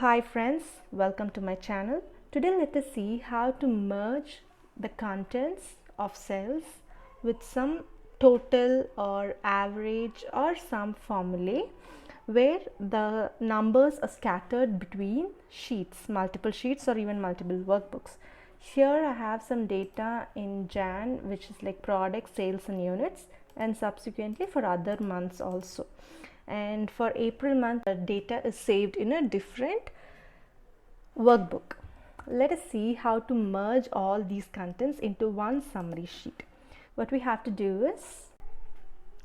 Hi friends, welcome to my channel. Today let us see how to merge the contents of cells with some total or average or some formulae where the numbers are scattered between sheets, multiple sheets or even multiple workbooks. Here I have some data in Jan, which is like product sales in units, and subsequently for other months also. And for April month, the data is saved in a different workbook. Let us see how to merge all these contents into one summary sheet. What we have to do is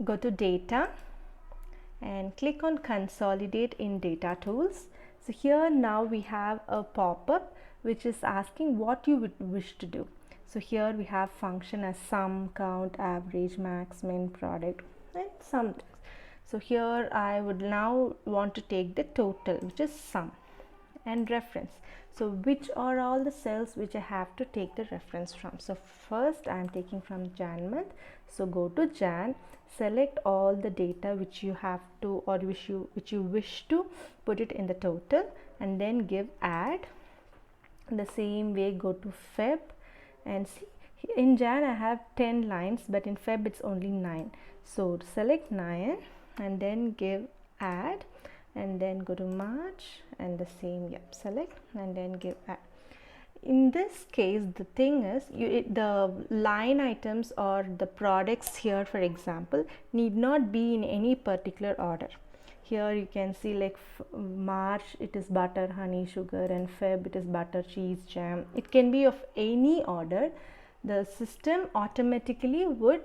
go to Data and click on Consolidate in Data Tools. So here now we have a pop-up which is asking what you would wish to do. So here we have function as sum, count, average, max, min, product, and some things. So here I would now want to take the total, which is sum, and reference. So which are all the cells which I have to take the reference from? So first I am taking from Jan month. So go to Jan, select all the data which you have to or which you wish to put it in the total, and then give add. The same way go to Feb and see in Jan I have 10 lines, but in Feb it's only 9. So select 9 and then give add, and then go to March and the same, select and then give add. In this case, the thing is the line items or the products here, for example, need not be in any particular order. Here you can see like March it is butter, honey, sugar, and Feb it is butter, cheese, jam. It can be of any order. The system automatically would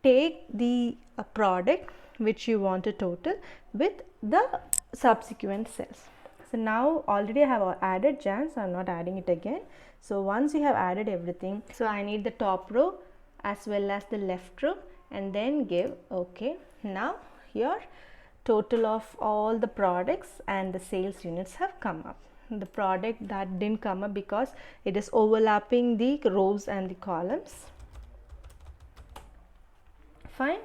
take the product which you want to total with the subsequent cells. So now already I have added Jan, so I'm not adding it again. So once you have added everything, so I need the top row as well as the left row, and then give OK. Now your total of all the products and the sales units have come up. The product that didn't come up because it is overlapping the rows and the columns. Fine.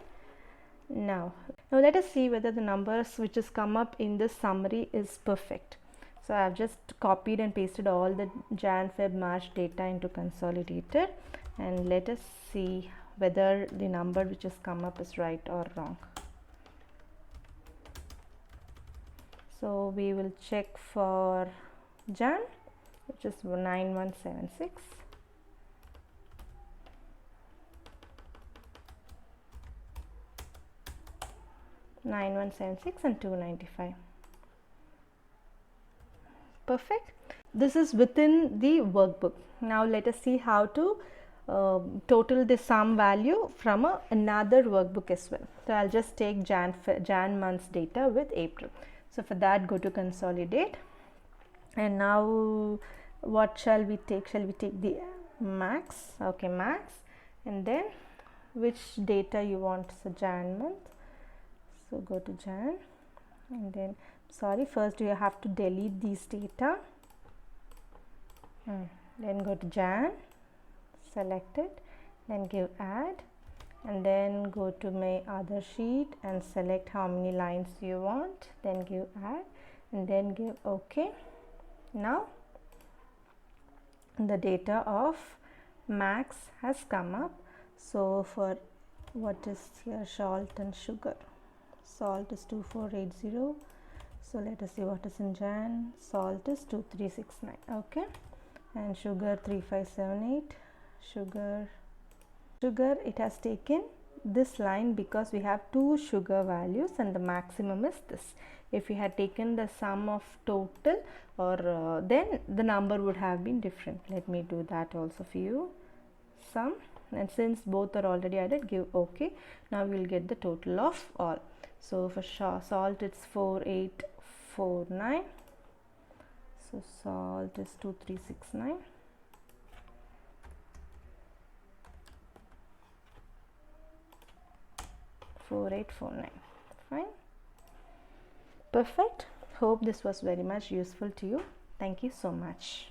Now let us see whether the numbers which has come up in this summary is perfect. So I have just copied and pasted all the Jan, Feb, March data into Consolidated, and let us see whether the number which has come up is right or wrong. So we will check for Jan, which is 9176. and 295. Perfect. This is within the workbook. Now let us see how to total the sum value from another workbook as well. So I'll just take Jan month's data with April. So for that, go to Consolidate, and now what shall we take? Shall we take the max? Okay, max, and then which data you want? So Jan month. So go to Jan, and then first you have to delete these data. Then go to Jan, select it, then give add, and then go to my other sheet and select how many lines you want, then give add, and then give OK. Now the data of max has come up. So for what is here, salt and sugar. Salt is 2480. So let us see what is in Jan. Salt is 2369. Okay, and sugar 3578. Sugar it has taken this line because we have two sugar values and the maximum is this. If we had taken the sum of total or then the number would have been different. Let me do that also for you. Sum, and since both are already added, give OK. Now we will get the total of all. So for salt it's 4849. So salt is 2369. Fine. Perfect. Hope this was very much useful to you. Thank you so much.